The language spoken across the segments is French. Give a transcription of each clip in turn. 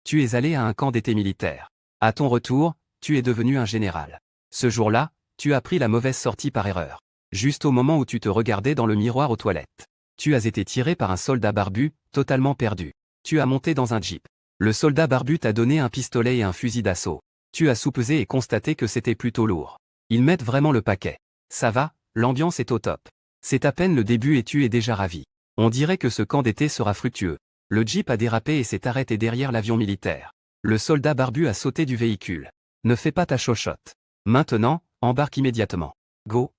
Tu es allé à un camp d'été militaire. À ton retour, tu es devenu un général. Ce jour-là, tu as pris la mauvaise sortie par erreur. Juste au moment où tu te regardais dans le miroir aux toilettes. Tu as été tiré par un soldat barbu, totalement perdu. Tu as monté dans un jeep. Le soldat barbu t'a donné un pistolet et un fusil d'assaut. Tu as soupesé et constaté que c'était plutôt lourd. Ils mettent vraiment le paquet. Ça va, l'ambiance est au top. C'est à peine le début et tu es déjà ravi. On dirait que ce camp d'été sera fructueux. Le jeep a dérapé et s'est arrêté derrière l'avion militaire. Le soldat barbu a sauté du véhicule. Ne fais pas ta chochotte. Maintenant, embarque immédiatement. Go.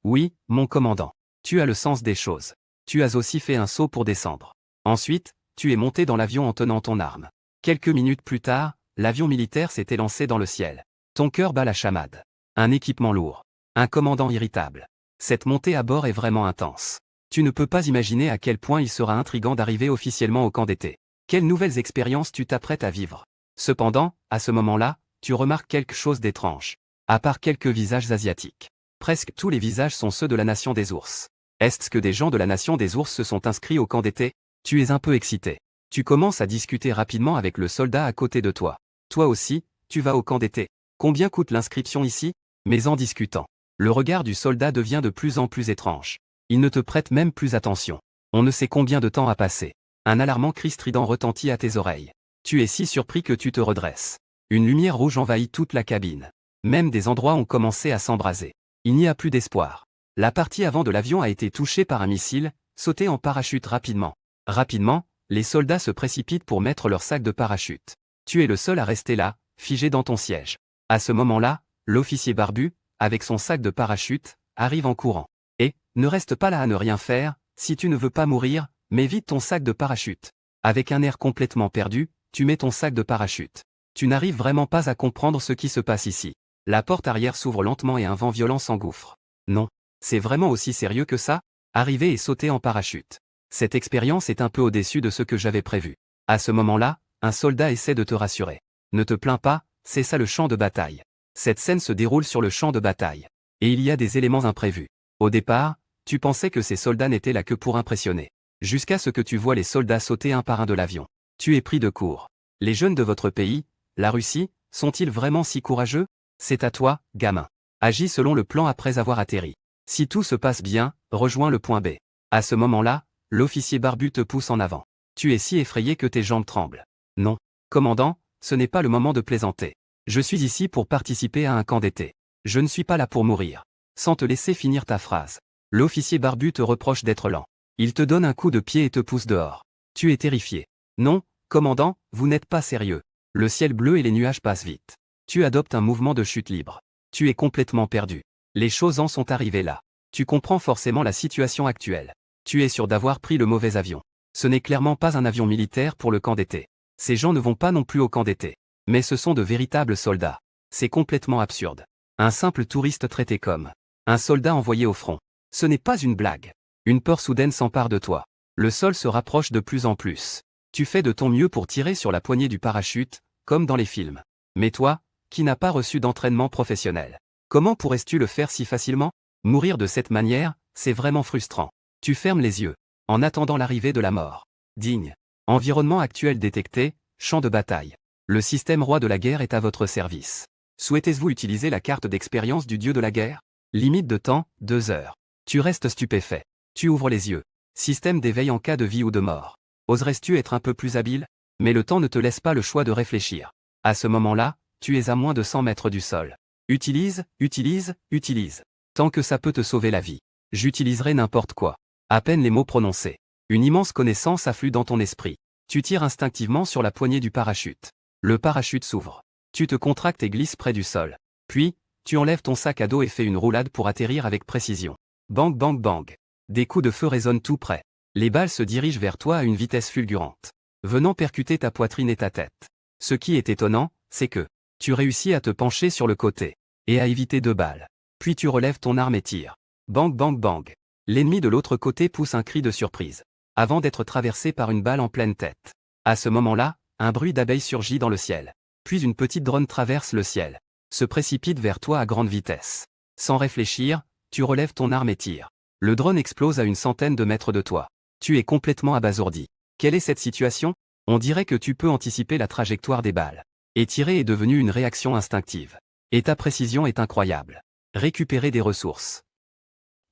Oui, mon commandant. Tu as le sens des choses. Tu as aussi fait un saut pour descendre. Ensuite, tu es monté dans l'avion en tenant ton arme. Quelques minutes plus tard, l'avion militaire s'est élancé dans le ciel. Ton cœur bat la chamade. Un équipement lourd. Un commandant irritable. Cette montée à bord est vraiment intense. Tu ne peux pas imaginer à quel point il sera intriguant d'arriver officiellement au camp d'été. Quelles nouvelles expériences tu t'apprêtes à vivre. Cependant, à ce moment-là, tu remarques quelque chose d'étrange. À part quelques visages asiatiques. Presque tous les visages sont ceux de la nation des ours. Est-ce que des gens de la nation des ours se sont inscrits au camp d'été? Tu es un peu excité. Tu commences à discuter rapidement avec le soldat à côté de toi. Toi aussi, tu vas au camp d'été. Combien coûte l'inscription ici? Mais en discutant, le regard du soldat devient de plus en plus étrange. Il ne te prête même plus attention. On ne sait combien de temps a passé. Un alarmant cri strident retentit à tes oreilles. Tu es si surpris que tu te redresses. Une lumière rouge envahit toute la cabine. Même des endroits ont commencé à s'embraser. Il n'y a plus d'espoir. La partie avant de l'avion a été touchée par un missile, sauté en parachute rapidement. Rapidement, les soldats se précipitent pour mettre leur sac de parachute. Tu es le seul à rester là, figé dans ton siège. À ce moment-là, l'officier barbu, avec son sac de parachute, arrive en courant. Et, ne reste pas là à ne rien faire, si tu ne veux pas mourir, mets vite ton sac de parachute. Avec un air complètement perdu, tu mets ton sac de parachute. Tu n'arrives vraiment pas à comprendre ce qui se passe ici. La porte arrière s'ouvre lentement et un vent violent s'engouffre. Non. C'est vraiment aussi sérieux que ça? Arriver et sauter en parachute. Cette expérience est un peu au-dessus de ce que j'avais prévu. À ce moment-là, un soldat essaie de te rassurer. Ne te plains pas, c'est ça le champ de bataille. Cette scène se déroule sur le champ de bataille. Et il y a des éléments imprévus. Au départ, tu pensais que ces soldats n'étaient là que pour impressionner. Jusqu'à ce que tu vois les soldats sauter un par un de l'avion. Tu es pris de court. Les jeunes de votre pays, la Russie, sont-ils vraiment si courageux? C'est à toi, gamin. Agis selon le plan après avoir atterri. Si tout se passe bien, rejoins le point B. À ce moment-là, l'officier barbu te pousse en avant. Tu es si effrayé que tes jambes tremblent. Non, commandant, ce n'est pas le moment de plaisanter. Je suis ici pour participer à un camp d'été. Je ne suis pas là pour mourir. Sans te laisser finir ta phrase. L'officier barbu te reproche d'être lent. Il te donne un coup de pied et te pousse dehors. Tu es terrifié. Non, commandant, vous n'êtes pas sérieux. Le ciel bleu et les nuages passent vite. Tu adoptes un mouvement de chute libre. Tu es complètement perdu. Les choses en sont arrivées là. Tu comprends forcément la situation actuelle. Tu es sûr d'avoir pris le mauvais avion. Ce n'est clairement pas un avion militaire pour le camp d'été. Ces gens ne vont pas non plus au camp d'été. Mais ce sont de véritables soldats. C'est complètement absurde. Un simple touriste traité comme un soldat envoyé au front. Ce n'est pas une blague. Une peur soudaine s'empare de toi. Le sol se rapproche de plus en plus. Tu fais de ton mieux pour tirer sur la poignée du parachute, comme dans les films. Mais toi, qui n'as pas reçu d'entraînement professionnel, comment pourrais-tu le faire si facilement? Mourir de cette manière, c'est vraiment frustrant. Tu fermes les yeux, en attendant l'arrivée de la mort. Digne. Environnement actuel détecté, champ de bataille. Le système roi de la guerre est à votre service. Souhaitez-vous utiliser la carte d'expérience du dieu de la guerre? Limite de temps, 2 heures. Tu restes stupéfait. Tu ouvres les yeux. Système d'éveil en cas de vie ou de mort. Oserais-tu être un peu plus habile? Mais le temps ne te laisse pas le choix de réfléchir. À ce moment-là, tu es à moins de 100 mètres du sol. Utilise, utilise, utilise. Tant que ça peut te sauver la vie. J'utiliserai n'importe quoi. À peine les mots prononcés. Une immense connaissance afflue dans ton esprit. Tu tires instinctivement sur la poignée du parachute. Le parachute s'ouvre. Tu te contractes et glisses près du sol. Puis, tu enlèves ton sac à dos et fais une roulade pour atterrir avec précision. Bang bang bang. Des coups de feu résonnent tout près. Les balles se dirigent vers toi à une vitesse fulgurante, venant percuter ta poitrine et ta tête. Ce qui est étonnant, c'est que tu réussis à te pencher sur le côté et à éviter 2 balles. Puis tu relèves ton arme et tires. Bang bang bang. L'ennemi de l'autre côté pousse un cri de surprise, avant d'être traversé par une balle en pleine tête. À ce moment-là, un bruit d'abeilles surgit dans le ciel. Puis une petite drone traverse le ciel, se précipite vers toi à grande vitesse. Sans réfléchir, tu relèves ton arme et tires. Le drone explose à une centaine de mètres de toi. Tu es complètement abasourdi. Quelle est cette situation? On dirait que tu peux anticiper la trajectoire des balles. Et tirer est devenu une réaction instinctive. Et ta précision est incroyable. Récupérer des ressources.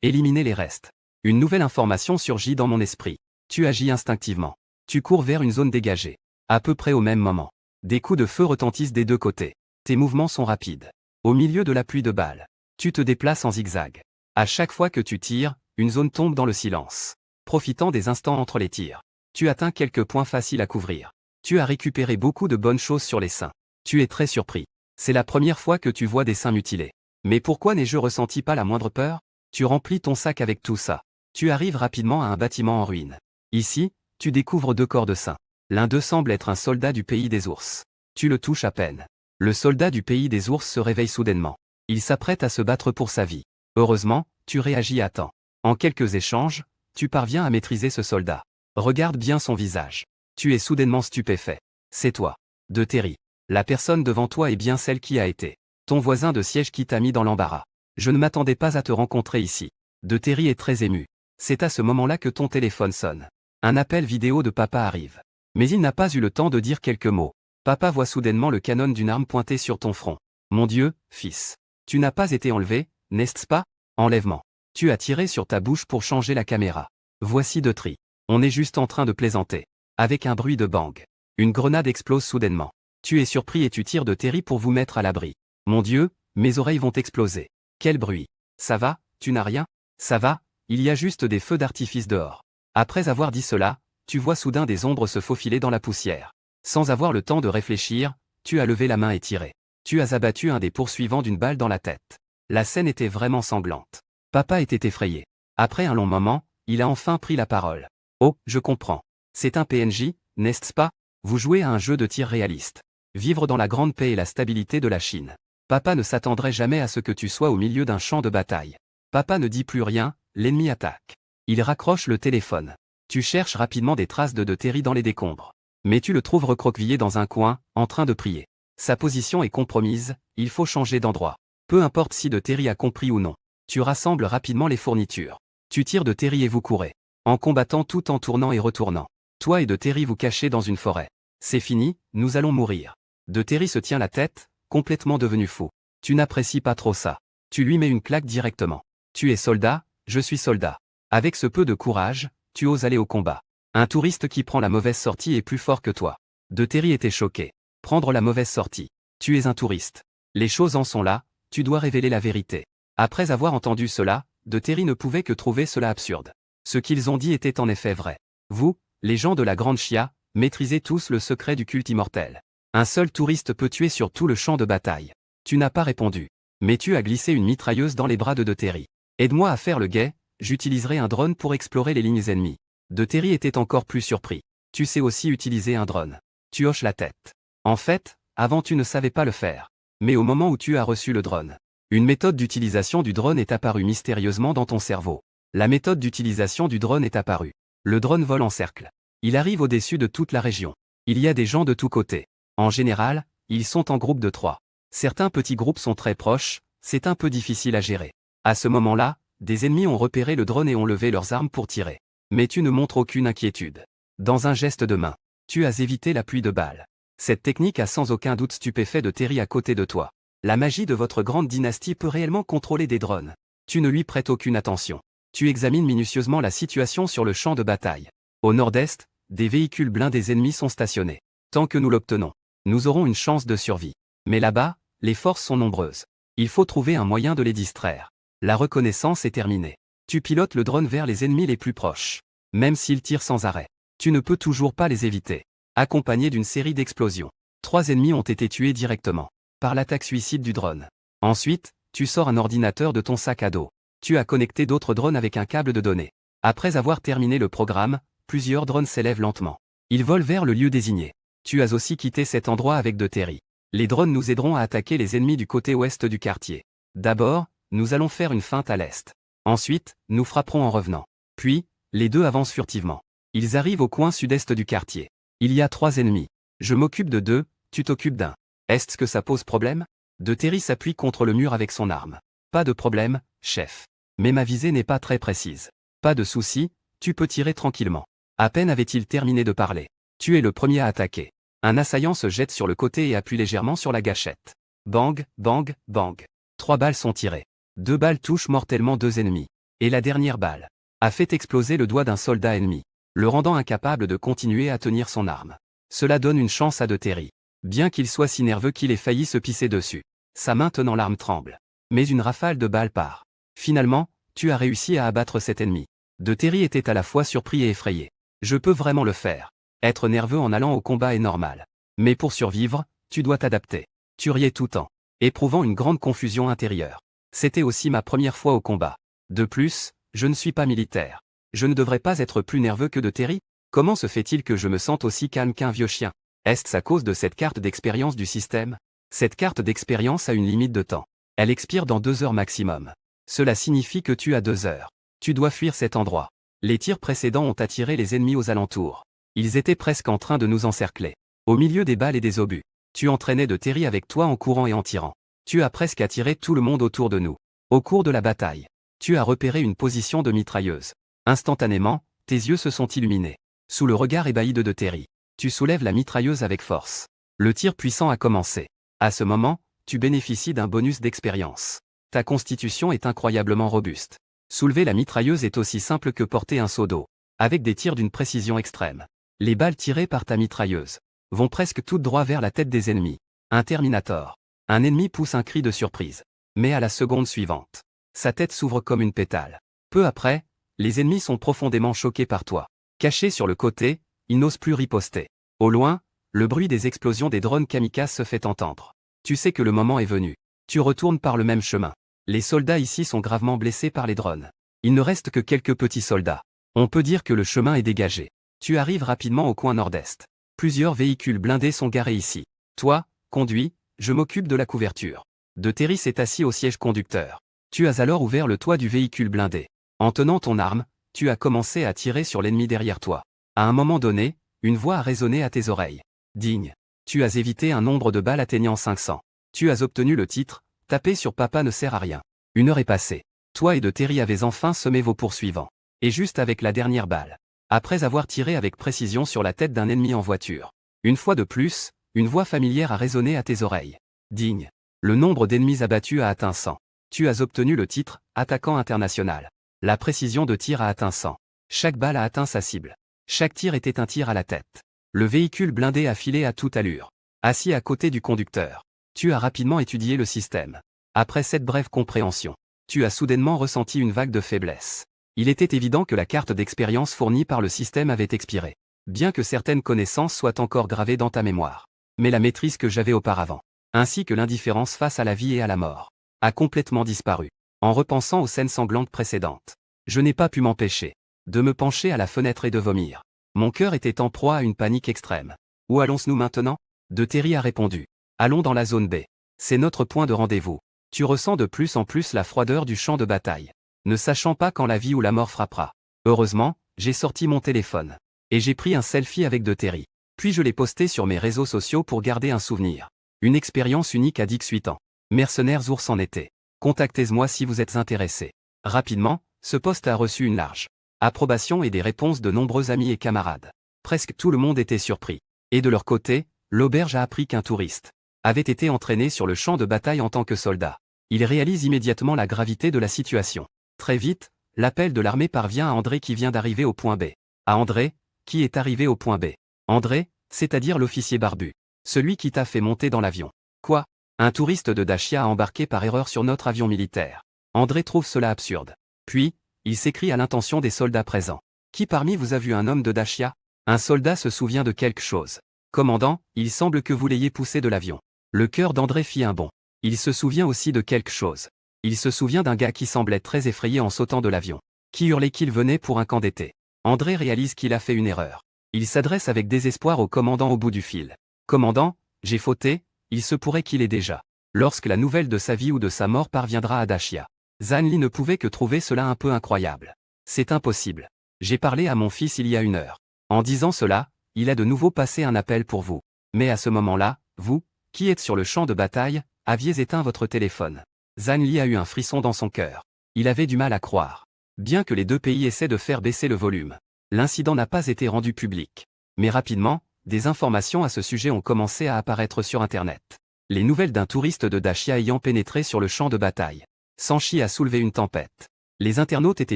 Éliminer les restes. Une nouvelle information surgit dans mon esprit. Tu agis instinctivement. Tu cours vers une zone dégagée. À peu près au même moment. Des coups de feu retentissent des deux côtés. Tes mouvements sont rapides. Au milieu de la pluie de balles. Tu te déplaces en zigzag. À chaque fois que tu tires, une zone tombe dans le silence. Profitant des instants entre les tirs. Tu atteins quelques points faciles à couvrir. Tu as récupéré beaucoup de bonnes choses sur les seins. Tu es très surpris. C'est la première fois que tu vois des seins mutilés. Mais pourquoi n'ai-je ressenti pas la moindre peur? Tu remplis ton sac avec tout ça. Tu arrives rapidement à un bâtiment en ruine. Ici, tu découvres deux corps de seins. L'un d'eux semble être un soldat du pays des ours. Tu le touches à peine. Le soldat du pays des ours se réveille soudainement. Il s'apprête à se battre pour sa vie. Heureusement, tu réagis à temps. En quelques échanges, tu parviens à maîtriser ce soldat. Regarde bien son visage. Tu es soudainement stupéfait. C'est toi. De Terry. La personne devant toi est bien celle qui a été ton voisin de siège qui t'a mis dans l'embarras. Je ne m'attendais pas à te rencontrer ici. De Terry est très ému. C'est à ce moment-là que ton téléphone sonne. Un appel vidéo de papa arrive. Mais il n'a pas eu le temps de dire quelques mots. Papa voit soudainement le canon d'une arme pointée sur ton front. Mon Dieu, fils. Tu n'as pas été enlevé, n'est-ce pas? Enlèvement. Tu as tiré sur ta bouche pour changer la caméra. Voici de Terry. On est juste en train de plaisanter. Avec un bruit de bang. Une grenade explose soudainement. Tu es surpris et tu tires de Terry pour vous mettre à l'abri. Mon Dieu, mes oreilles vont exploser. Quel bruit. Ça va, tu n'as rien? Ça va, il y a juste des feux d'artifice dehors. Après avoir dit cela, tu vois soudain des ombres se faufiler dans la poussière. Sans avoir le temps de réfléchir, tu as levé la main et tiré. Tu as abattu un des poursuivants d'une balle dans la tête. La scène était vraiment sanglante. Papa était effrayé. Après un long moment, il a enfin pris la parole. Oh, je comprends. C'est un PNJ, n'est-ce pas? Vous jouez à un jeu de tir réaliste. Vivre dans la grande paix et la stabilité de la Chine. Papa ne s'attendrait jamais à ce que tu sois au milieu d'un champ de bataille. Papa ne dit plus rien, l'ennemi attaque. Il raccroche le téléphone. Tu cherches rapidement des traces de Terry dans les décombres. Mais tu le trouves recroquevillé dans un coin, en train de prier. Sa position est compromise, il faut changer d'endroit. Peu importe si de Terry a compris ou non. Tu rassembles rapidement les fournitures. Tu tires de Terry et vous courez. En combattant tout en tournant et retournant. Toi et de Terry vous cachez dans une forêt. C'est fini, nous allons mourir. De Terry se tient la tête, complètement devenu fou. Tu n'apprécies pas trop ça. Tu lui mets une claque directement. Tu es soldat, je suis soldat. Avec ce peu de courage, tu oses aller au combat. Un touriste qui prend la mauvaise sortie est plus fort que toi. De Terry était choqué. Prendre la mauvaise sortie. Tu es un touriste. Les choses en sont là, tu dois révéler la vérité. Après avoir entendu cela, De Terry ne pouvait que trouver cela absurde. Ce qu'ils ont dit était en effet vrai. Vous, les gens de la Grande Chia, maîtrisez tous le secret du culte immortel. Un seul touriste peut tuer sur tout le champ de bataille. Tu n'as pas répondu. Mais tu as glissé une mitrailleuse dans les bras de Terry. Aide-moi à faire le guet, j'utiliserai un drone pour explorer les lignes ennemies. De Terry était encore plus surpris. Tu sais aussi utiliser un drone. Tu hoches la tête. En fait, avant tu ne savais pas le faire. Mais au moment où tu as reçu le drone, une méthode d'utilisation du drone est apparue mystérieusement dans ton cerveau. La méthode d'utilisation du drone est apparue. Le drone vole en cercle. Il arrive au-dessus de toute la région. Il y a des gens de tous côtés. En général, ils sont en groupe de 3. Certains petits groupes sont très proches, c'est un peu difficile à gérer. À ce moment-là, des ennemis ont repéré le drone et ont levé leurs armes pour tirer. Mais tu ne montres aucune inquiétude. Dans un geste de main, tu as évité la pluie de balles. Cette technique a sans aucun doute stupéfait de Terry à côté de toi. La magie de votre grande dynastie peut réellement contrôler des drones. Tu ne lui prêtes aucune attention. Tu examines minutieusement la situation sur le champ de bataille. Au nord-est, des véhicules blindés ennemis sont stationnés. Tant que nous l'obtenons, nous aurons une chance de survie. Mais là-bas, les forces sont nombreuses. Il faut trouver un moyen de les distraire. La reconnaissance est terminée. Tu pilotes le drone vers les ennemis les plus proches. Même s'ils tirent sans arrêt, tu ne peux toujours pas les éviter. Accompagné d'une série d'explosions. 3 ennemis ont été tués directement par l'attaque suicide du drone. Ensuite, tu sors un ordinateur de ton sac à dos. Tu as connecté d'autres drones avec un câble de données. Après avoir terminé le programme, plusieurs drones s'élèvent lentement. Ils volent vers le lieu désigné. Tu as aussi quitté cet endroit avec De Terry. Les drones nous aideront à attaquer les ennemis du côté ouest du quartier. D'abord, nous allons faire une feinte à l'est. Ensuite, nous frapperons en revenant. Puis, les deux avancent furtivement. Ils arrivent au coin sud-est du quartier. Il y a 3 ennemis. Je m'occupe de 2, tu t'occupes d'1. Est-ce que ça pose problème? De Terry s'appuie contre le mur avec son arme. Pas de problème, chef. Mais ma visée n'est pas très précise. Pas de souci, tu peux tirer tranquillement. À peine avait-il terminé de parler Tu es le premier à attaquer. Un assaillant se jette sur le côté et appuie légèrement sur la gâchette. Bang, bang, bang. 3 balles sont tirées. 2 balles touchent mortellement 2 ennemis. Et la dernière balle a fait exploser le doigt d'un soldat ennemi, le rendant incapable de continuer à tenir son arme. Cela donne une chance à de Terry. Bien qu'il soit si nerveux qu'il ait failli se pisser dessus. Sa main tenant l'arme tremble. Mais une rafale de balles part. Finalement, tu as réussi à abattre cet ennemi. De Terry était à la fois surpris et effrayé. Je peux vraiment le faire. Être nerveux en allant au combat est normal. Mais pour survivre, tu dois t'adapter. Tu riais tout temps, éprouvant une grande confusion intérieure. C'était aussi ma première fois au combat. De plus, je ne suis pas militaire. Je ne devrais pas être plus nerveux que de Terry? Comment se fait-il que je me sente aussi calme qu'un vieux chien? Est-ce à cause de cette carte d'expérience du système? Cette carte d'expérience a une limite de temps. Elle expire dans 2 heures maximum. Cela signifie que tu as 2 heures. Tu dois fuir cet endroit. Les tirs précédents ont attiré les ennemis aux alentours. Ils étaient presque en train de nous encercler. Au milieu des balles et des obus. Tu entraînais de Terry avec toi en courant et en tirant. Tu as presque attiré tout le monde autour de nous. Au cours de la bataille, tu as repéré une position de mitrailleuse. Instantanément, tes yeux se sont illuminés. Sous le regard ébahi de Terry, tu soulèves la mitrailleuse avec force. Le tir puissant a commencé. À ce moment, tu bénéficies d'un bonus d'expérience. Ta constitution est incroyablement robuste. Soulever la mitrailleuse est aussi simple que porter un seau d'eau, avec des tirs d'une précision extrême. Les balles tirées par ta mitrailleuse vont presque toutes droit vers la tête des ennemis. Un Terminator. Un ennemi pousse un cri de surprise. Mais à la seconde suivante, sa tête s'ouvre comme une pétale. Peu après, les ennemis sont profondément choqués par toi. Cachés sur le côté, ils n'osent plus riposter. Au loin, le bruit des explosions des drones kamikazes se fait entendre. Tu sais que le moment est venu. Tu retournes par le même chemin. Les soldats ici sont gravement blessés par les drones. Il ne reste que quelques petits soldats. On peut dire que le chemin est dégagé. Tu arrives rapidement au coin nord-est. Plusieurs véhicules blindés sont garés ici. Toi, conduis, je m'occupe de la couverture. De Terry s'est assis au siège conducteur. Tu as alors ouvert le toit du véhicule blindé. En tenant ton arme, tu as commencé à tirer sur l'ennemi derrière toi. À un moment donné, une voix a résonné à tes oreilles. Digne. Tu as évité un nombre de balles atteignant 500. Tu as obtenu le titre, taper sur papa ne sert à rien. 1 heure est passée. Toi et de Terry avez enfin semé vos poursuivants. Et juste avec la dernière balle. Après avoir tiré avec précision sur la tête d'un ennemi en voiture. Une fois de plus, une voix familière a résonné à tes oreilles. Digne. Le nombre d'ennemis abattus a atteint 100. Tu as obtenu le titre, attaquant international. La précision de tir a atteint 100. Chaque balle a atteint sa cible. Chaque tir était un tir à la tête. Le véhicule blindé a filé à toute allure. Assis à côté du conducteur. Tu as rapidement étudié le système. Après cette brève compréhension, tu as soudainement ressenti une vague de faiblesse. Il était évident que la carte d'expérience fournie par le système avait expiré. Bien que certaines connaissances soient encore gravées dans ta mémoire. Mais la maîtrise que j'avais auparavant, ainsi que l'indifférence face à la vie et à la mort, a complètement disparu. En repensant aux scènes sanglantes précédentes, je n'ai pas pu m'empêcher de me pencher à la fenêtre et de vomir. Mon cœur était en proie à une panique extrême. Où allons-nous maintenant? De Terry a répondu. Allons dans la zone B. C'est notre point de rendez-vous. Tu ressens de plus en plus la froideur du champ de bataille, ne sachant pas quand la vie ou la mort frappera. Heureusement, j'ai sorti mon téléphone. Et j'ai pris un selfie avec de Terry. Puis je l'ai posté sur mes réseaux sociaux pour garder un souvenir. Une expérience unique à 18 ans. Mercenaires ours en été. Contactez-moi si vous êtes intéressé. Rapidement, ce post a reçu une large approbation et des réponses de nombreux amis et camarades. Presque tout le monde était surpris. Et de leur côté, l'auberge a appris qu'un touriste avait été entraîné sur le champ de bataille en tant que soldat. Il réalise immédiatement la gravité de la situation. Très vite, l'appel de l'armée parvient à André qui vient d'arriver au point B. À André, qui est arrivé au point B. André, c'est-à-dire l'officier barbu. Celui qui t'a fait monter dans l'avion. Quoi? Un touriste de Dachia a embarqué par erreur sur notre avion militaire. André trouve cela absurde. Puis, il s'écrie à l'intention des soldats présents. Qui parmi vous a vu un homme de Dachia? Un soldat se souvient de quelque chose. Commandant, il semble que vous l'ayez poussé de l'avion. Le cœur d'André fit un bond. Il se souvient aussi de quelque chose. Il se souvient d'un gars qui semblait très effrayé en sautant de l'avion. Qui hurlait qu'il venait pour un camp d'été. André réalise qu'il a fait une erreur. Il s'adresse avec désespoir au commandant au bout du fil. Commandant, j'ai fauté, il se pourrait qu'il ait déjà. Lorsque la nouvelle de sa vie ou de sa mort parviendra à Dachia. Zhan Li ne pouvait que trouver cela un peu incroyable. C'est impossible. J'ai parlé à mon fils il y a 1 heure. En disant cela, il a de nouveau passé un appel pour vous. Mais à ce moment-là, vous, qui êtes sur le champ de bataille, aviez éteint votre téléphone. Zhan Li a eu un frisson dans son cœur. Il avait du mal à croire. Bien que les deux pays essaient de faire baisser le volume, l'incident n'a pas été rendu public. Mais rapidement, des informations à ce sujet ont commencé à apparaître sur Internet. Les nouvelles d'un touriste de Dacia ayant pénétré sur le champ de bataille. Sanchi a soulevé une tempête. Les internautes étaient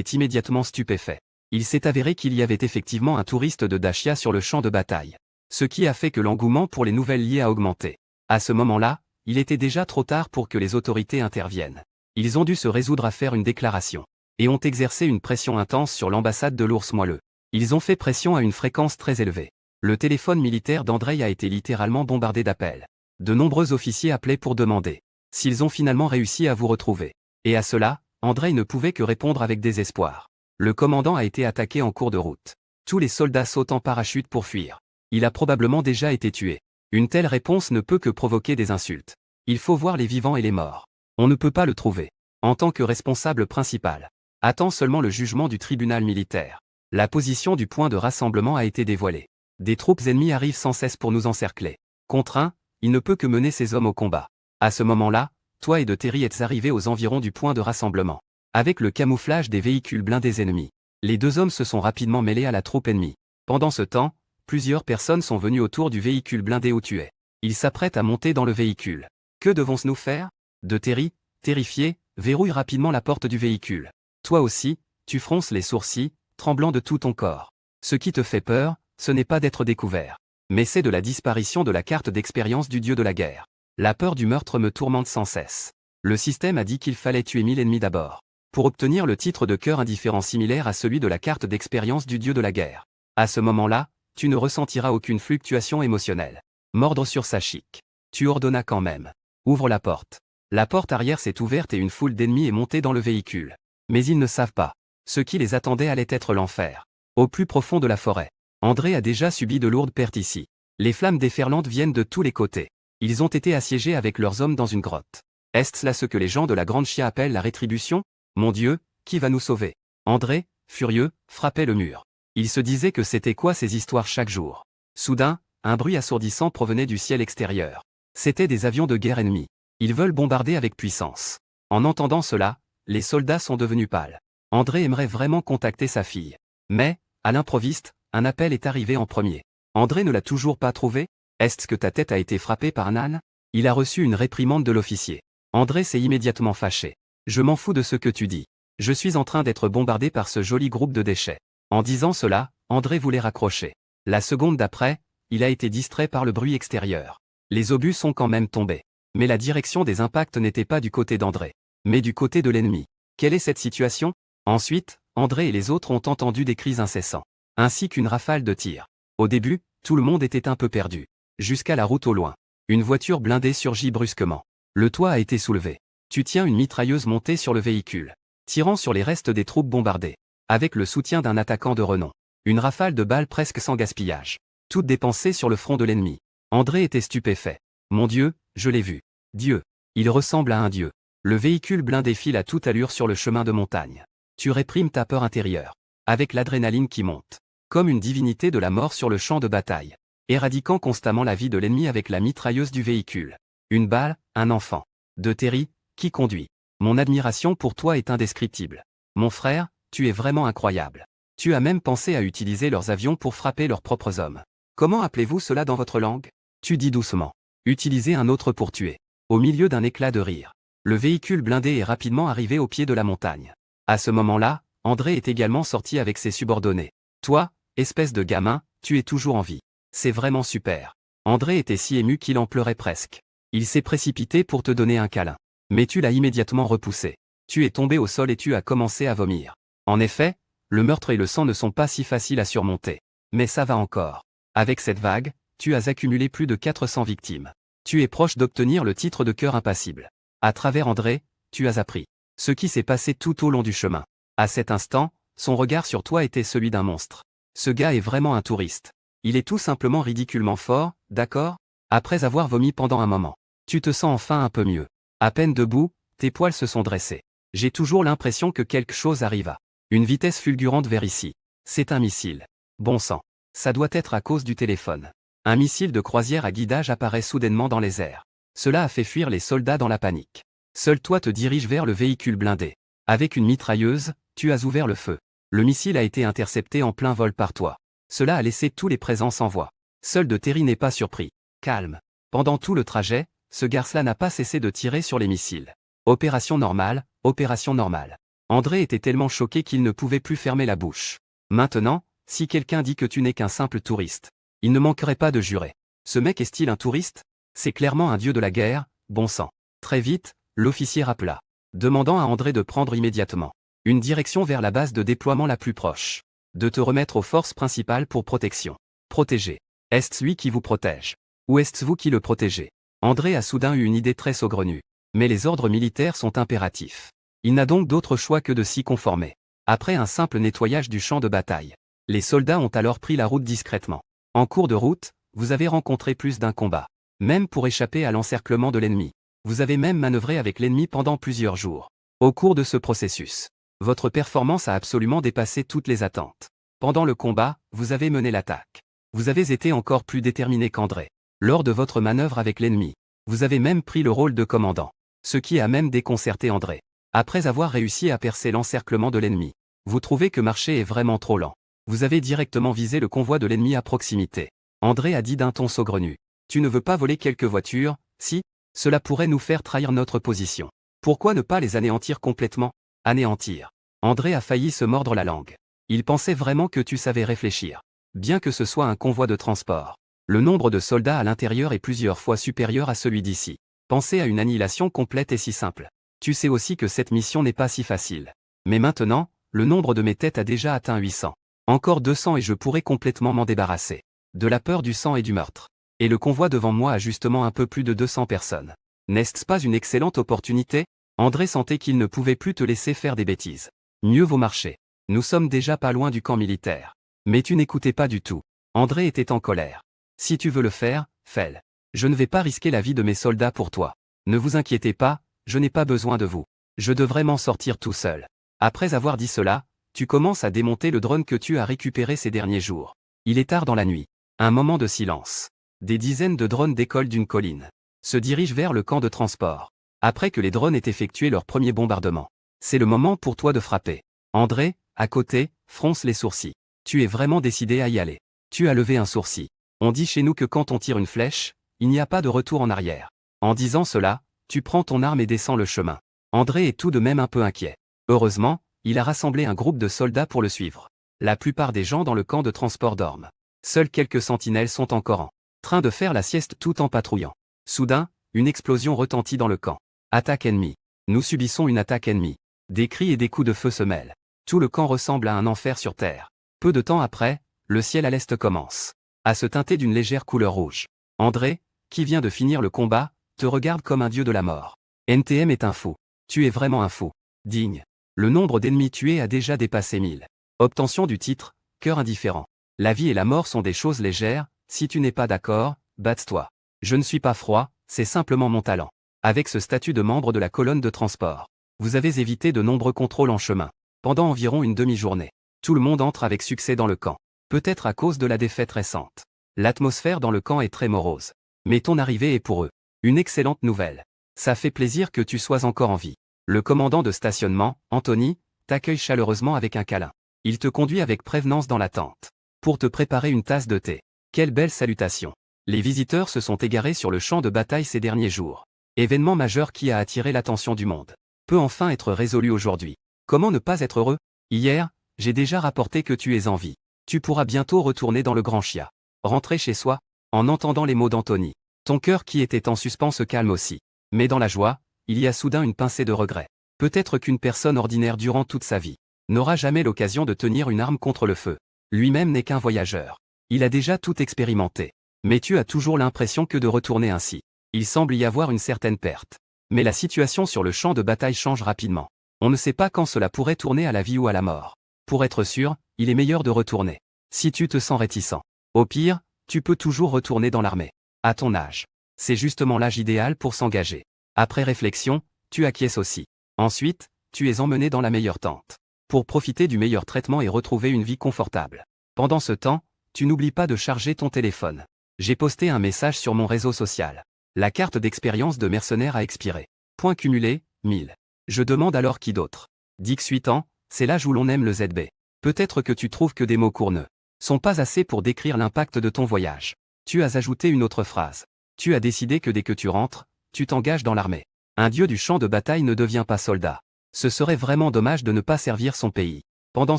immédiatement stupéfaits. Il s'est avéré qu'il y avait effectivement un touriste de Dacia sur le champ de bataille. Ce qui a fait que l'engouement pour les nouvelles liées a augmenté. À ce moment-là, il était déjà trop tard pour que les autorités interviennent. Ils ont dû se résoudre à faire une déclaration. Et ont exercé une pression intense sur l'ambassade de l'Ours Moelleux. Ils ont fait pression à une fréquence très élevée. Le téléphone militaire d'Andrei a été littéralement bombardé d'appels. De nombreux officiers appelaient pour demander s'ils ont finalement réussi à vous retrouver. Et à cela, Andrei ne pouvait que répondre avec désespoir. Le commandant a été attaqué en cours de route. Tous les soldats sautent en parachute pour fuir. Il a probablement déjà été tué. Une telle réponse ne peut que provoquer des insultes. Il faut voir les vivants et les morts. On ne peut pas le trouver. En tant que responsable principal. Attends seulement le jugement du tribunal militaire. La position du point de rassemblement a été dévoilée. Des troupes ennemies arrivent sans cesse pour nous encercler. Contraint, il ne peut que mener ses hommes au combat. À ce moment-là, toi et de Terry êtes arrivés aux environs du point de rassemblement. Avec le camouflage des véhicules blindés ennemis. Les deux hommes se sont rapidement mêlés à la troupe ennemie. Pendant ce temps, plusieurs personnes sont venues autour du véhicule blindé où tu es. Ils s'apprêtent à monter dans le véhicule. Que devons-nous faire? De Terry, terrifié, verrouille rapidement la porte du véhicule. Toi aussi, tu fronces les sourcils, tremblant de tout ton corps. Ce qui te fait peur, ce n'est pas d'être découvert. Mais c'est de la disparition de la carte d'expérience du dieu de la guerre. La peur du meurtre me tourmente sans cesse. Le système a dit qu'il fallait tuer 1000 ennemis d'abord. Pour obtenir le titre de cœur indifférent similaire à celui de la carte d'expérience du dieu de la guerre. À ce moment-là, tu ne ressentiras aucune fluctuation émotionnelle. Mordre sur sa chic. Tu ordonnas quand même. Ouvre la porte. La porte arrière s'est ouverte et une foule d'ennemis est montée dans le véhicule. Mais ils ne savent pas. Ce qui les attendait allait être l'enfer. Au plus profond de la forêt. André a déjà subi de lourdes pertes ici. Les flammes déferlantes viennent de tous les côtés. Ils ont été assiégés avec leurs hommes dans une grotte. Est-ce là ce que les gens de la Grande Chia appellent la rétribution? Mon Dieu, qui va nous sauver? André, furieux, frappait le mur. Il se disait que c'était quoi ces histoires chaque jour. Soudain, un bruit assourdissant provenait du ciel extérieur. C'étaient des avions de guerre ennemis. Ils veulent bombarder avec puissance. En entendant cela, les soldats sont devenus pâles. André aimerait vraiment contacter sa fille. Mais, à l'improviste, un appel est arrivé en premier. André ne l'a toujours pas trouvé? Est-ce que ta tête a été frappée par un âne? Il a reçu une réprimande de l'officier. André s'est immédiatement fâché. Je m'en fous de ce que tu dis. Je suis en train d'être bombardé par ce joli groupe de déchets. En disant cela, André voulait raccrocher. La seconde d'après, il a été distrait par le bruit extérieur. Les obus sont quand même tombés. Mais la direction des impacts n'était pas du côté d'André, mais du côté de l'ennemi. Quelle est cette situation? Ensuite, André et les autres ont entendu des cris incessants, ainsi qu'une rafale de tirs. Au début, tout le monde était un peu perdu. Jusqu'à la route au loin. Une voiture blindée surgit brusquement. Le toit a été soulevé. Tu tiens une mitrailleuse montée sur le véhicule, tirant sur les restes des troupes bombardées. Avec le soutien d'un attaquant de renom. Une rafale de balles presque sans gaspillage. Toutes dépensées sur le front de l'ennemi. André était stupéfait. Mon Dieu, je l'ai vu. Dieu. Il ressemble à un dieu. Le véhicule blindé file à toute allure sur le chemin de montagne. Tu réprimes ta peur intérieure. Avec l'adrénaline qui monte. Comme une divinité de la mort sur le champ de bataille. Éradiquant constamment la vie de l'ennemi avec la mitrailleuse du véhicule. Une balle, un enfant. De Terry, qui conduit. Mon admiration pour toi est indescriptible. Mon frère, tu es vraiment incroyable. Tu as même pensé à utiliser leurs avions pour frapper leurs propres hommes. Comment appelez-vous cela dans votre langue? Tu dis doucement. Utilisez un autre pour tuer. Au milieu d'un éclat de rire. Le véhicule blindé est rapidement arrivé au pied de la montagne. À ce moment-là, André est également sorti avec ses subordonnés. Toi, espèce de gamin, tu es toujours en vie. C'est vraiment super. André était si ému qu'il en pleurait presque. Il s'est précipité pour te donner un câlin. Mais tu l'as immédiatement repoussé. Tu es tombé au sol et tu as commencé à vomir. En effet, le meurtre et le sang ne sont pas si faciles à surmonter. Mais ça va encore. Avec cette vague, tu as accumulé plus de 400 victimes. Tu es proche d'obtenir le titre de cœur impassible. À travers André, tu as appris ce qui s'est passé tout au long du chemin. À cet instant, son regard sur toi était celui d'un monstre. Ce gars est vraiment un touriste. Il est tout simplement ridiculement fort, d'accord? Après avoir vomi pendant un moment, tu te sens enfin un peu mieux. À peine debout, tes poils se sont dressés. J'ai toujours l'impression que quelque chose arrive à une vitesse fulgurante vers ici. C'est un missile. Bon sang. Ça doit être à cause du téléphone. Un missile de croisière à guidage apparaît soudainement dans les airs. Cela a fait fuir les soldats dans la panique. Seul toi te diriges vers le véhicule blindé. Avec une mitrailleuse, tu as ouvert le feu. Le missile a été intercepté en plein vol par toi. Cela a laissé tous les présents sans voix. Seul de Terry n'est pas surpris. Calme. Pendant tout le trajet, ce garce-là n'a pas cessé de tirer sur les missiles. Opération normale, opération normale. André était tellement choqué qu'il ne pouvait plus fermer la bouche. Maintenant, si quelqu'un dit que tu n'es qu'un simple touriste, il ne manquerait pas de jurer. Ce mec est-il un touriste? C'est clairement un dieu de la guerre, bon sang. Très vite, l'officier rappela, demandant à André de prendre immédiatement une direction vers la base de déploiement la plus proche. De te remettre aux forces principales pour protection. Protéger. Est-ce lui qui vous protège? Ou est-ce vous qui le protégez? André a soudain eu une idée très saugrenue. Mais les ordres militaires sont impératifs. Il n'a donc d'autre choix que de s'y conformer. Après un simple nettoyage du champ de bataille, les soldats ont alors pris la route discrètement. En cours de route, vous avez rencontré plus d'un combat. Même pour échapper à l'encerclement de l'ennemi. Vous avez même manœuvré avec l'ennemi pendant plusieurs jours. Au cours de ce processus, votre performance a absolument dépassé toutes les attentes. Pendant le combat, vous avez mené l'attaque. Vous avez été encore plus déterminé qu'André. Lors de votre manœuvre avec l'ennemi, vous avez même pris le rôle de commandant. Ce qui a même déconcerté André. Après avoir réussi à percer l'encerclement de l'ennemi, vous trouvez que marcher est vraiment trop lent. Vous avez directement visé le convoi de l'ennemi à proximité. André a dit d'un ton saugrenu. Tu ne veux pas voler quelques voitures, si? Cela pourrait nous faire trahir notre position. Pourquoi ne pas les anéantir complètement? Anéantir. André a failli se mordre la langue. Il pensait vraiment que tu savais réfléchir. Bien que ce soit un convoi de transport, le nombre de soldats à l'intérieur est plusieurs fois supérieur à celui d'ici. Penser à une annihilation complète est si simple. Tu sais aussi que cette mission n'est pas si facile. Mais maintenant, le nombre de mes têtes a déjà atteint 800. Encore 200 et je pourrais complètement m'en débarrasser. De la peur du sang et du meurtre. Et le convoi devant moi a justement un peu plus de 200 personnes. N'est-ce pas une excellente opportunité? André sentait qu'il ne pouvait plus te laisser faire des bêtises. Mieux vaut marcher. Nous sommes déjà pas loin du camp militaire. Mais tu n'écoutais pas du tout. André était en colère. Si tu veux le faire, fais-le. Je ne vais pas risquer la vie de mes soldats pour toi. Ne vous inquiétez pas, je n'ai pas besoin de vous. Je devrais m'en sortir tout seul. Après avoir dit cela, tu commences à démonter le drone que tu as récupéré ces derniers jours. Il est tard dans la nuit. Un moment de silence. Des dizaines de drones décollent d'une colline. Se dirigent vers le camp de transport. Après que les drones aient effectué leur premier bombardement. C'est le moment pour toi de frapper. André, à côté, fronce les sourcils. Tu es vraiment décidé à y aller. Tu as levé un sourcil. On dit chez nous que quand on tire une flèche, il n'y a pas de retour en arrière. En disant cela, tu prends ton arme et descends le chemin. André est tout de même un peu inquiet. Heureusement, il a rassemblé un groupe de soldats pour le suivre. La plupart des gens dans le camp de transport dorment. Seuls quelques sentinelles sont encore en train de faire la sieste tout en patrouillant. Soudain, une explosion retentit dans le camp. Attaque ennemie. Nous subissons une attaque ennemie. Des cris et des coups de feu se mêlent. Tout le camp ressemble à un enfer sur terre. Peu de temps après, le ciel à l'est commence à se teinter d'une légère couleur rouge. André, qui vient de finir le combat, te regarde comme un dieu de la mort. NTM est un fou. Tu es vraiment un fou. Digne. Le nombre d'ennemis tués a déjà dépassé 1000. Obtention du titre, cœur indifférent. La vie et la mort sont des choses légères, si tu n'es pas d'accord, batte-toi. Je ne suis pas froid, c'est simplement mon talent. Avec ce statut de membre de la colonne de transport, vous avez évité de nombreux contrôles en chemin. Pendant environ une demi-journée, tout le monde entre avec succès dans le camp. Peut-être à cause de la défaite récente. L'atmosphère dans le camp est très morose. Mais ton arrivée est pour eux une excellente nouvelle. Ça fait plaisir que tu sois encore en vie. Le commandant de stationnement, Anthony, t'accueille chaleureusement avec un câlin. Il te conduit avec prévenance dans la tente. Pour te préparer une tasse de thé. Quelle belle salutation. Les visiteurs se sont égarés sur le champ de bataille ces derniers jours. Événement majeur qui a attiré l'attention du monde. Peut enfin être résolu aujourd'hui. Comment ne pas être heureux? Hier, j'ai déjà rapporté que tu es en vie. Tu pourras bientôt retourner dans le Grand Chia. Rentrer chez soi, en entendant les mots d'Anthony. Ton cœur qui était en suspens se calme aussi. Mais dans la joie, il y a soudain une pincée de regret. Peut-être qu'une personne ordinaire durant toute sa vie n'aura jamais l'occasion de tenir une arme contre le feu. Lui-même n'est qu'un voyageur. Il a déjà tout expérimenté. Mais tu as toujours l'impression que de retourner ainsi. Il semble y avoir une certaine perte. Mais la situation sur le champ de bataille change rapidement. On ne sait pas quand cela pourrait tourner à la vie ou à la mort. Pour être sûr, il est meilleur de retourner. Si tu te sens réticent. Au pire, tu peux toujours retourner dans l'armée. À ton âge. C'est justement l'âge idéal pour s'engager. Après réflexion, tu acquiesces aussi. Ensuite, tu es emmené dans la meilleure tente. Pour profiter du meilleur traitement et retrouver une vie confortable. Pendant ce temps, tu n'oublies pas de charger ton téléphone. J'ai posté un message sur mon réseau social. La carte d'expérience de mercenaire a expiré. Point cumulé, 1000. Je demande alors qui d'autre. 18 ans, c'est l'âge où l'on aime le ZB. Peut-être que tu trouves que des mots courneux. sont pas assez pour décrire l'impact de ton voyage. Tu as ajouté une autre phrase. Tu as décidé que dès que tu rentres, tu t'engages dans l'armée. Un dieu du champ de bataille ne devient pas soldat. Ce serait vraiment dommage de ne pas servir son pays. Pendant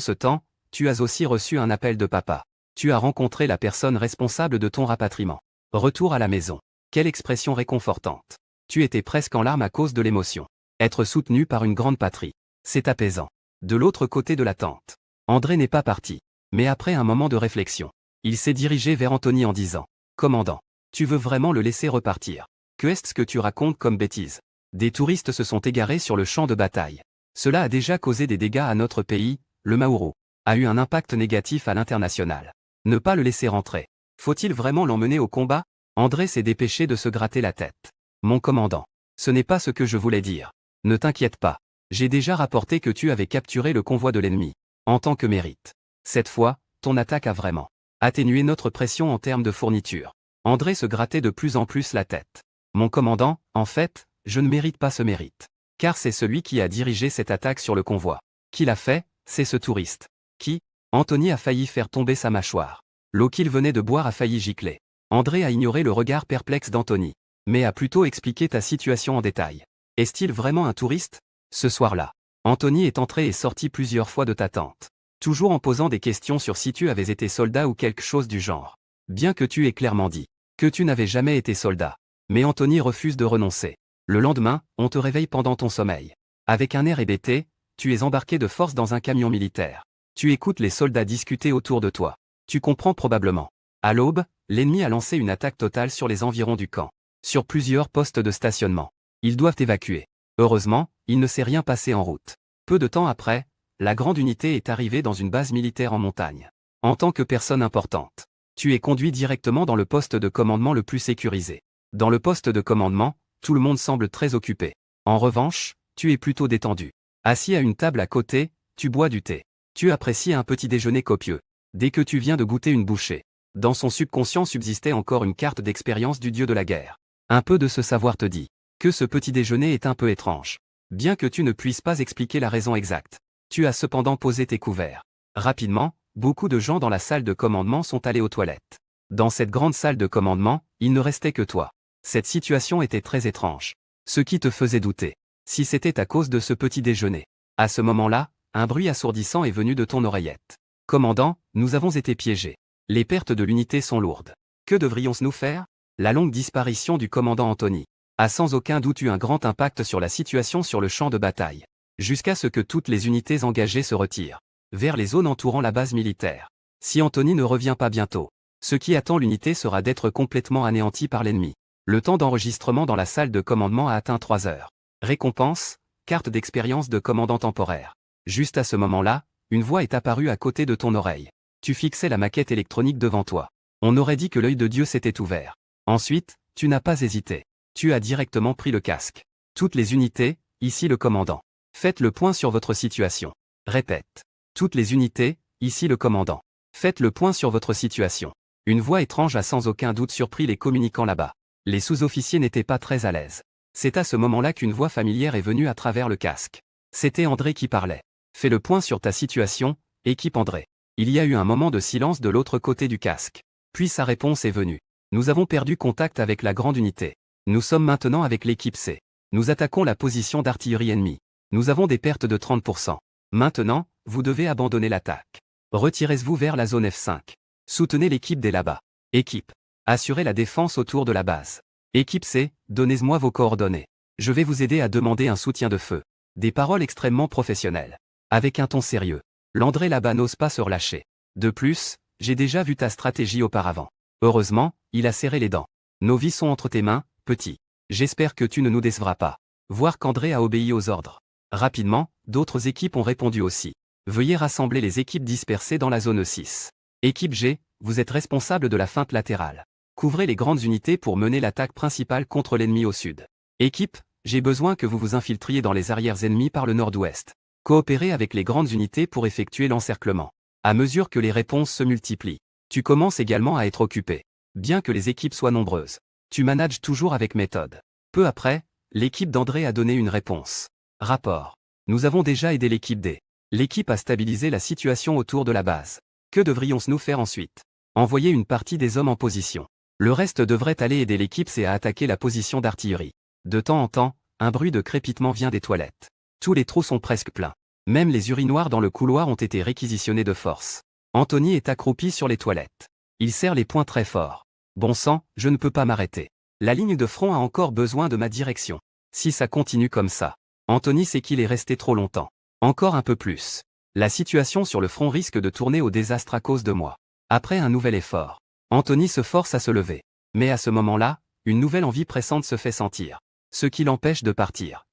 ce temps, tu as aussi reçu un appel de papa. Tu as rencontré la personne responsable de ton rapatriement. Retour à la maison. Quelle expression réconfortante. Tu étais presque en larmes à cause de l'émotion. Être soutenu par une grande patrie. C'est apaisant. De l'autre côté de la tente. André n'est pas parti. Mais après un moment de réflexion, il s'est dirigé vers Anthony en disant « Commandant, tu veux vraiment le laisser repartir? Que est-ce que tu racontes comme bêtise? Des touristes se sont égarés sur le champ de bataille. Cela a déjà causé des dégâts à notre pays, le Mauro. A eu un impact négatif à l'international. Ne pas le laisser rentrer. Faut-il vraiment l'emmener au combat? » André s'est dépêché de se gratter la tête. « Mon commandant, ce n'est pas ce que je voulais dire. Ne t'inquiète pas. J'ai déjà rapporté que tu avais capturé le convoi de l'ennemi. En tant que mérite. Cette fois, ton attaque a vraiment atténué notre pression en termes de fourniture. » André se grattait de plus en plus la tête. « Mon commandant, en fait, je ne mérite pas ce mérite. Car c'est celui qui a dirigé cette attaque sur le convoi. Qui l'a fait? C'est ce touriste. Qui? » Anthony a failli faire tomber sa mâchoire. L'eau qu'il venait de boire a failli gicler. André a ignoré le regard perplexe d'Anthony, mais a plutôt expliqué ta situation en détail. Est-il vraiment un touriste? Ce soir-là, Anthony est entré et sorti plusieurs fois de ta tente. Toujours en posant des questions sur si tu avais été soldat ou quelque chose du genre. Bien que tu aies clairement dit que tu n'avais jamais été soldat. Mais Anthony refuse de renoncer. Le lendemain, on te réveille pendant ton sommeil. Avec un air hébété, tu es embarqué de force dans un camion militaire. Tu écoutes les soldats discuter autour de toi. Tu comprends probablement. À l'aube, l'ennemi a lancé une attaque totale sur les environs du camp. Sur plusieurs postes de stationnement. Ils doivent évacuer. Heureusement, il ne s'est rien passé en route. Peu de temps après, la grande unité est arrivée dans une base militaire en montagne. En tant que personne importante, tu es conduit directement dans le poste de commandement le plus sécurisé. Dans le poste de commandement, tout le monde semble très occupé. En revanche, tu es plutôt détendu. Assis à une table à côté, tu bois du thé. Tu apprécies un petit déjeuner copieux. Dès que tu viens de goûter une bouchée, dans son subconscient subsistait encore une carte d'expérience du dieu de la guerre. Un peu de ce savoir te dit que ce petit déjeuner est un peu étrange. Bien que tu ne puisses pas expliquer la raison exacte, tu as cependant posé tes couverts. Rapidement, beaucoup de gens dans la salle de commandement sont allés aux toilettes. Dans cette grande salle de commandement, il ne restait que toi. Cette situation était très étrange. Ce qui te faisait douter. Si c'était à cause de ce petit déjeuner. À ce moment-là, un bruit assourdissant est venu de ton oreillette. « Commandant, nous avons été piégés. Les pertes de l'unité sont lourdes. Que devrions-nous faire ?» La longue disparition du commandant Anthony a sans aucun doute eu un grand impact sur la situation sur le champ de bataille. Jusqu'à ce que toutes les unités engagées se retirent vers les zones entourant la base militaire. Si Anthony ne revient pas bientôt, ce qui attend l'unité sera d'être complètement anéantie par l'ennemi. Le temps d'enregistrement dans la salle de commandement a atteint 3 heures. Récompense, carte d'expérience de commandant temporaire. Juste à ce moment-là, une voix est apparue à côté de ton oreille. Tu fixais la maquette électronique devant toi. On aurait dit que l'œil de Dieu s'était ouvert. Ensuite, tu n'as pas hésité. Tu as directement pris le casque. Toutes les unités, ici le commandant. Faites le point sur votre situation. Répète. Toutes les unités, ici le commandant. Faites le point sur votre situation. Une voix étrange a sans aucun doute surpris les communicants là-bas. Les sous-officiers n'étaient pas très à l'aise. C'est à ce moment-là qu'une voix familière est venue à travers le casque. C'était André qui parlait. Fais le point sur ta situation, équipe André. Il y a eu un moment de silence de l'autre côté du casque. Puis sa réponse est venue. Nous avons perdu contact avec la grande unité. Nous sommes maintenant avec l'équipe C. Nous attaquons la position d'artillerie ennemie. Nous avons des pertes de 30%. Maintenant, vous devez abandonner l'attaque. Retirez-vous vers la zone F5. Soutenez l'équipe des là-bas. Équipe. Assurez la défense autour de la base. Équipe C, donnez-moi vos coordonnées. Je vais vous aider à demander un soutien de feu. Des paroles extrêmement professionnelles. Avec un ton sérieux. L'André là-bas n'ose pas se relâcher. De plus, j'ai déjà vu ta stratégie auparavant. Heureusement, il a serré les dents. Nos vies sont entre tes mains, petit. J'espère que tu ne nous décevras pas. Voir qu'André a obéi aux ordres. Rapidement, d'autres équipes ont répondu aussi. Veuillez rassembler les équipes dispersées dans la zone 6. Équipe G, vous êtes responsable de la feinte latérale. Couvrez les grandes unités pour mener l'attaque principale contre l'ennemi au sud. Équipe, j'ai besoin que vous vous infiltriez dans les arrières ennemies par le nord-ouest. Coopérez avec les grandes unités pour effectuer l'encerclement. À mesure que les réponses se multiplient, tu commences également à être occupé. Bien que les équipes soient nombreuses, tu manages toujours avec méthode. Peu après, l'équipe d'André a donné une réponse. Rapport. Nous avons déjà aidé l'équipe D. L'équipe a stabilisé la situation autour de la base. Que devrions-nous faire ensuite? Envoyer une partie des hommes en position. Le reste devrait aller aider l'équipe C à attaquer la position d'artillerie. De temps en temps, un bruit de crépitement vient des toilettes. Tous les trous sont presque pleins. Même les urinoirs dans le couloir ont été réquisitionnés de force. Anthony est accroupi sur les toilettes. Il serre les poings très fort. Bon sang, je ne peux pas m'arrêter. La ligne de front a encore besoin de ma direction. Si ça continue comme ça, Anthony sait qu'il est resté trop longtemps. Encore un peu plus. La situation sur le front risque de tourner au désastre à cause de moi. Après un nouvel effort, Anthony se force à se lever. Mais à ce moment-là, une nouvelle envie pressante se fait sentir. Ce qui l'empêche de partir.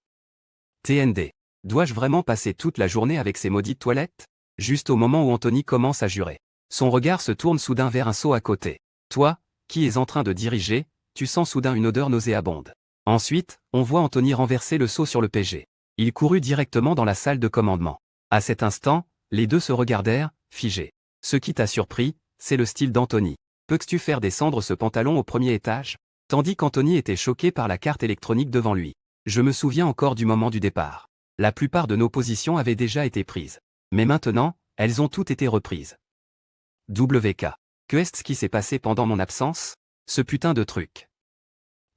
TND. Dois-je vraiment passer toute la journée avec ces maudites toilettes? Juste au moment où Anthony commence à jurer. Son regard se tourne soudain vers un seau à côté. Toi, qui es en train de diriger, tu sens soudain une odeur nauséabonde. Ensuite, on voit Anthony renverser le seau sur le PG. Il courut directement dans la salle de commandement. À cet instant, les deux se regardèrent, figés. Ce qui t'a surpris, c'est le style d'Anthony. Peux-tu faire descendre ce pantalon au premier étage? Tandis qu'Anthony était choqué par la carte électronique devant lui. Je me souviens encore du moment du départ. La plupart de nos positions avaient déjà été prises. Mais maintenant, elles ont toutes été reprises. WK. Que est-ce qui s'est passé pendant mon absence? Ce putain de truc.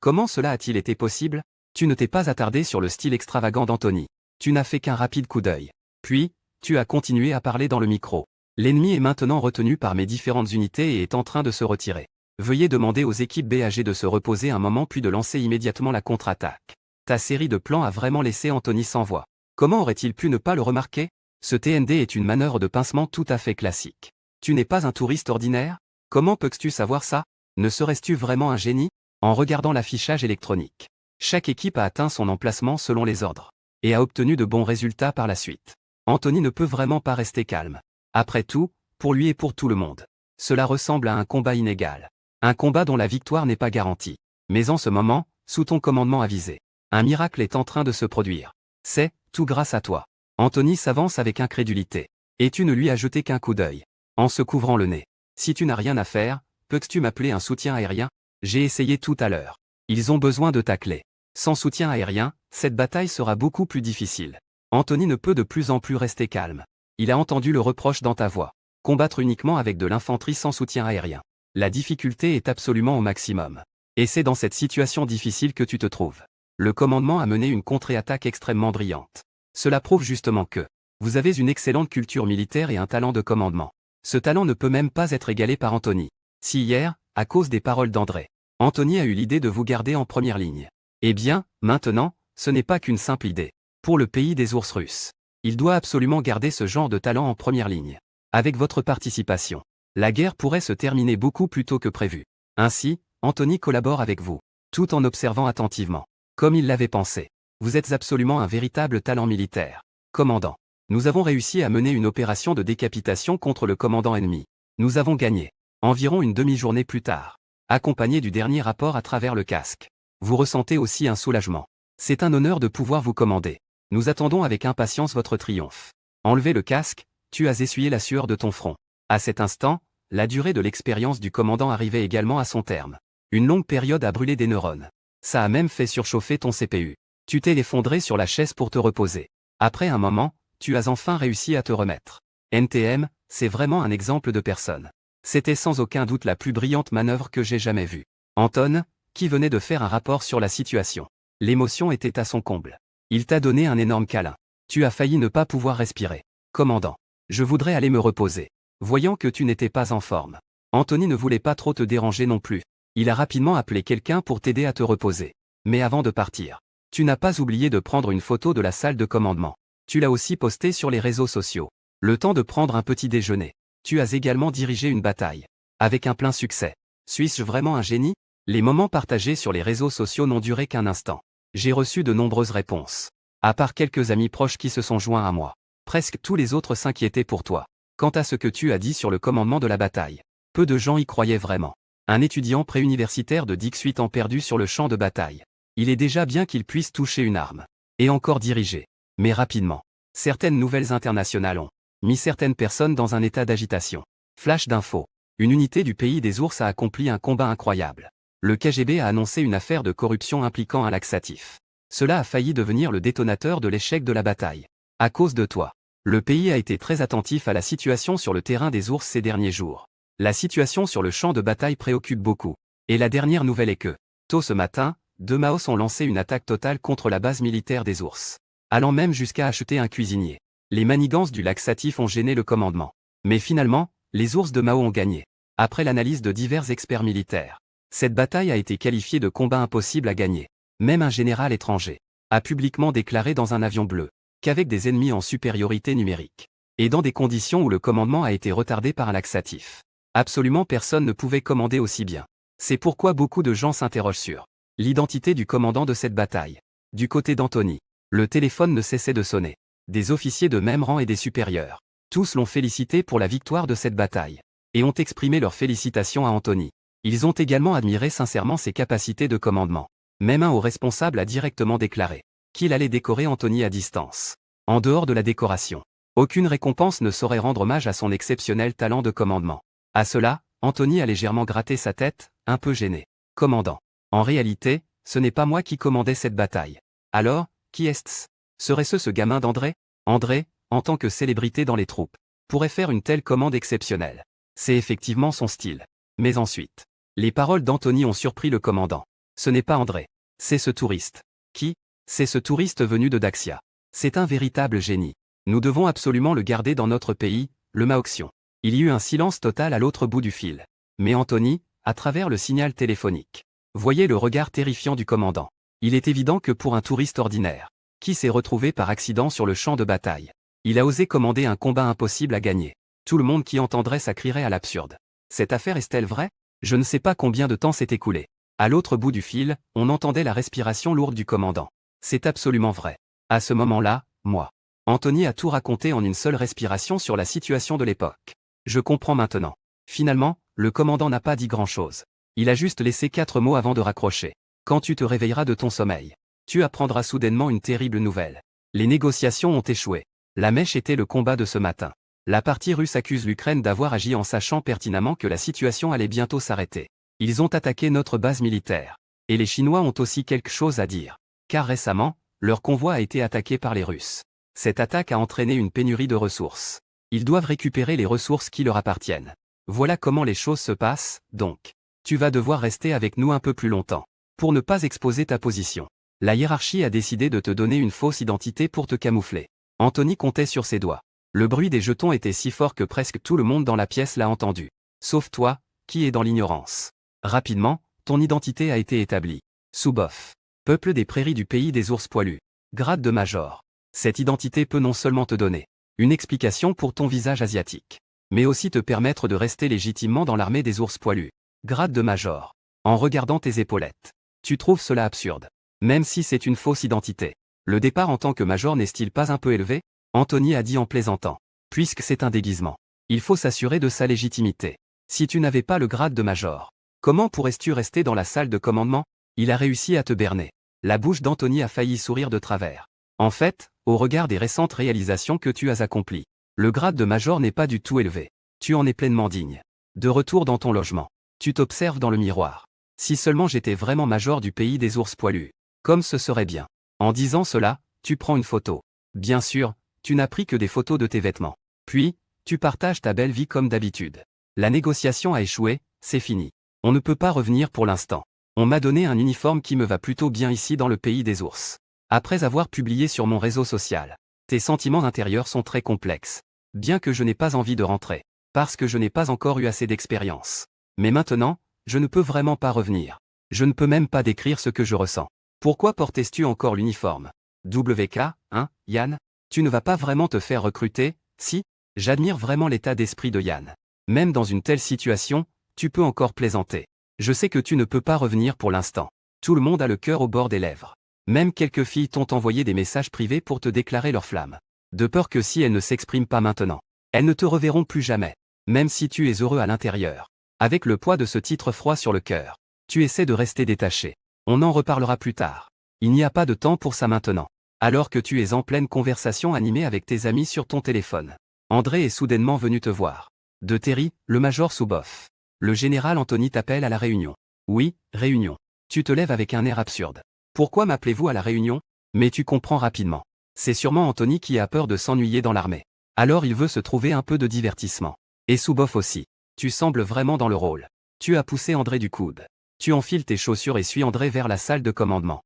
Comment cela a-t-il été possible? Tu ne t'es pas attardé sur le style extravagant d'Anthony. Tu n'as fait qu'un rapide coup d'œil. Puis, tu as continué à parler dans le micro. L'ennemi est maintenant retenu par mes différentes unités et est en train de se retirer. Veuillez demander aux équipes BAG de se reposer un moment puis de lancer immédiatement la contre-attaque. Ta série de plans a vraiment laissé Anthony sans voix. Comment aurait-il pu ne pas le remarquer? Ce TND est une manœuvre de pincement tout à fait classique. Tu n'es pas un touriste ordinaire? Comment peux-tu savoir ça? Ne serais-tu vraiment un génie? En regardant l'affichage électronique. Chaque équipe a atteint son emplacement selon les ordres. Et a obtenu de bons résultats par la suite. Anthony ne peut vraiment pas rester calme. Après tout, pour lui et pour tout le monde. Cela ressemble à un combat inégal. Un combat dont la victoire n'est pas garantie. Mais en ce moment, sous ton commandement avisé, un miracle est en train de se produire. C'est, tout grâce à toi. Anthony s'avance avec incrédulité. Et tu ne lui as jeté qu'un coup d'œil. En se couvrant le nez. Si tu n'as rien à faire, peux-tu m'appeler un soutien aérien? J'ai essayé tout à l'heure. Ils ont besoin de ta clé. Sans soutien aérien, cette bataille sera beaucoup plus difficile. Anthony ne peut de plus en plus rester calme. Il a entendu le reproche dans ta voix. Combattre uniquement avec de l'infanterie sans soutien aérien. La difficulté est absolument au maximum. Et c'est dans cette situation difficile que tu te trouves. Le commandement a mené une contre-attaque extrêmement brillante. Cela prouve justement que vous avez une excellente culture militaire et un talent de commandement. Ce talent ne peut même pas être égalé par Anthony. Si hier, à cause des paroles d'André, Anthony a eu l'idée de vous garder en première ligne. Eh bien, maintenant, ce n'est pas qu'une simple idée. Pour le pays des ours russes, il doit absolument garder ce genre de talent en première ligne. Avec votre participation, la guerre pourrait se terminer beaucoup plus tôt que prévu. Ainsi, Anthony collabore avec vous, tout en observant attentivement. Comme il l'avait pensé. Vous êtes absolument un véritable talent militaire. Commandant. Nous avons réussi à mener une opération de décapitation contre le commandant ennemi. Nous avons gagné. Environ une demi-journée plus tard. Accompagné du dernier rapport à travers le casque. Vous ressentez aussi un soulagement. C'est un honneur de pouvoir vous commander. Nous attendons avec impatience votre triomphe. Enlevez le casque, tu as essuyé la sueur de ton front. À cet instant, la durée de l'expérience du commandant arrivait également à son terme. Une longue période a brûlé des neurones. Ça a même fait surchauffer ton CPU. Tu t'es effondré sur la chaise pour te reposer. Après un moment, tu as enfin réussi à te remettre. NTM, c'est vraiment un exemple de personne. C'était sans aucun doute la plus brillante manœuvre que j'ai jamais vue. Anton, qui venait de faire un rapport sur la situation. L'émotion était à son comble. Il t'a donné un énorme câlin. Tu as failli ne pas pouvoir respirer. Commandant, je voudrais aller me reposer. Voyant que tu n'étais pas en forme. Anthony ne voulait pas trop te déranger non plus. Il a rapidement appelé quelqu'un pour t'aider à te reposer. Mais avant de partir, tu n'as pas oublié de prendre une photo de la salle de commandement. Tu l'as aussi postée sur les réseaux sociaux. Le temps de prendre un petit déjeuner. Tu as également dirigé une bataille. Avec un plein succès. Suis-je vraiment un génie? Les moments partagés sur les réseaux sociaux n'ont duré qu'un instant. J'ai reçu de nombreuses réponses. À part quelques amis proches qui se sont joints à moi. Presque tous les autres s'inquiétaient pour toi. Quant à ce que tu as dit sur le commandement de la bataille. Peu de gens y croyaient vraiment. Un étudiant préuniversitaire de Dixuit en perdu sur le champ de bataille. Il est déjà bien qu'il puisse toucher une arme. Et encore diriger. Mais rapidement. Certaines nouvelles internationales ont mis certaines personnes dans un état d'agitation. Flash d'info. Une unité du pays des ours a accompli un combat incroyable. Le KGB a annoncé une affaire de corruption impliquant un laxatif. Cela a failli devenir le détonateur de l'échec de la bataille. À cause de toi. Le pays a été très attentif à la situation sur le terrain des ours ces derniers jours. La situation sur le champ de bataille préoccupe beaucoup. Et la dernière nouvelle est que, tôt ce matin, deux Maos ont lancé une attaque totale contre la base militaire des ours, allant même jusqu'à acheter un cuisinier. Les manigances du laxatif ont gêné le commandement. Mais finalement, les ours de Mao ont gagné. Après l'analyse de divers experts militaires, cette bataille a été qualifiée de combat impossible à gagner. Même un général étranger a publiquement déclaré dans un avion bleu qu'avec des ennemis en supériorité numérique, et dans des conditions où le commandement a été retardé par un laxatif, absolument personne ne pouvait commander aussi bien. C'est pourquoi beaucoup de gens s'interrogent sur l'identité du commandant de cette bataille. Du côté d'Anthony, le téléphone ne cessait de sonner. Des officiers de même rang et des supérieurs, tous l'ont félicité pour la victoire de cette bataille, et ont exprimé leurs félicitations à Anthony. Ils ont également admiré sincèrement ses capacités de commandement. Même un haut responsable a directement déclaré qu'il allait décorer Anthony à distance. En dehors de la décoration, aucune récompense ne saurait rendre hommage à son exceptionnel talent de commandement. À cela, Anthony a légèrement gratté sa tête, un peu gêné. Commandant. En réalité, ce n'est pas moi qui commandais cette bataille. Alors, qui est-ce? Serait-ce ce gamin d'André? André, en tant que célébrité dans les troupes, pourrait faire une telle commande exceptionnelle. C'est effectivement son style. Mais ensuite, les paroles d'Anthony ont surpris le commandant. Ce n'est pas André. C'est ce touriste. Qui? C'est ce touriste venu de Daxia. C'est un véritable génie. Nous devons absolument le garder dans notre pays, le Maoxion. Il y eut un silence total à l'autre bout du fil. Mais Anthony, à travers le signal téléphonique, voyait le regard terrifiant du commandant. Il est évident que pour un touriste ordinaire, qui s'est retrouvé par accident sur le champ de bataille, il a osé commander un combat impossible à gagner. Tout le monde qui entendrait ça crierait à l'absurde. Cette affaire est-elle vraie? Je ne sais pas combien de temps s'est écoulé. À l'autre bout du fil, on entendait la respiration lourde du commandant. C'est absolument vrai. À ce moment-là, moi. Anthony a tout raconté en une seule respiration sur la situation de l'époque. Je comprends maintenant. Finalement, le commandant n'a pas dit grand-chose. Il a juste laissé 4 mots avant de raccrocher. Quand tu te réveilleras de ton sommeil, tu apprendras soudainement une terrible nouvelle. Les négociations ont échoué. La mèche était le combat de ce matin. La partie russe accuse l'Ukraine d'avoir agi en sachant pertinemment que la situation allait bientôt s'arrêter. Ils ont attaqué notre base militaire. Et les Chinois ont aussi quelque chose à dire. Car récemment, leur convoi a été attaqué par les Russes. Cette attaque a entraîné une pénurie de ressources. Ils doivent récupérer les ressources qui leur appartiennent. Voilà comment les choses se passent, donc. Tu vas devoir rester avec nous un peu plus longtemps. Pour ne pas exposer ta position. La hiérarchie a décidé de te donner une fausse identité pour te camoufler. Anthony comptait sur ses doigts. Le bruit des jetons était si fort que presque tout le monde dans la pièce l'a entendu. Sauf toi, qui es dans l'ignorance. Rapidement, ton identité a été établie. Soubof. Peuple des prairies du pays des ours poilus. Grade de major. Cette identité peut non seulement te donner une explication pour ton visage asiatique, mais aussi te permettre de rester légitimement dans l'armée des ours poilus. Grade de major. En regardant tes épaulettes, tu trouves cela absurde. Même si c'est une fausse identité. Le départ en tant que major n'est-il pas un peu élevé? Anthony a dit en plaisantant. Puisque c'est un déguisement, il faut s'assurer de sa légitimité. Si tu n'avais pas le grade de major, comment pourrais-tu rester dans la salle de commandement? Il a réussi à te berner. La bouche d'Anthony a failli sourire de travers. En fait, au regard des récentes réalisations que tu as accomplies, le grade de major n'est pas du tout élevé. Tu en es pleinement digne. De retour dans ton logement, tu t'observes dans le miroir. Si seulement j'étais vraiment major du pays des ours poilus, comme ce serait bien. En disant cela, tu prends une photo. Bien sûr, tu n'as pris que des photos de tes vêtements. Puis, tu partages ta belle vie comme d'habitude. La négociation a échoué, c'est fini. On ne peut pas revenir pour l'instant. On m'a donné un uniforme qui me va plutôt bien ici dans le pays des ours. Après avoir publié sur mon réseau social, tes sentiments intérieurs sont très complexes. Bien que je n'ai pas envie de rentrer, parce que je n'ai pas encore eu assez d'expérience. Mais maintenant, je ne peux vraiment pas revenir. Je ne peux même pas décrire ce que je ressens. Pourquoi portais-tu encore l'uniforme? WK, hein, Yann? Tu ne vas pas vraiment te faire recruter, si? J'admire vraiment l'état d'esprit de Yann. Même dans une telle situation, tu peux encore plaisanter. Je sais que tu ne peux pas revenir pour l'instant. Tout le monde a le cœur au bord des lèvres. Même quelques filles t'ont envoyé des messages privés pour te déclarer leur flamme. De peur que si elles ne s'expriment pas maintenant, elles ne te reverront plus jamais. Même si tu es heureux à l'intérieur. Avec le poids de ce titre froid sur le cœur, tu essaies de rester détaché. On en reparlera plus tard. Il n'y a pas de temps pour ça maintenant. Alors que tu es en pleine conversation animée avec tes amis sur ton téléphone. André est soudainement venu te voir. De Terry, le major Souboff. Le général Anthony t'appelle à la réunion. Oui, réunion. Tu te lèves avec un air absurde. Pourquoi m'appelez-vous à la réunion? Mais tu comprends rapidement. C'est sûrement Anthony qui a peur de s'ennuyer dans l'armée. Alors il veut se trouver un peu de divertissement. Et Souboff aussi. Tu sembles vraiment dans le rôle. Tu as poussé André du coude. Tu enfiles tes chaussures et suis André vers la salle de commandement.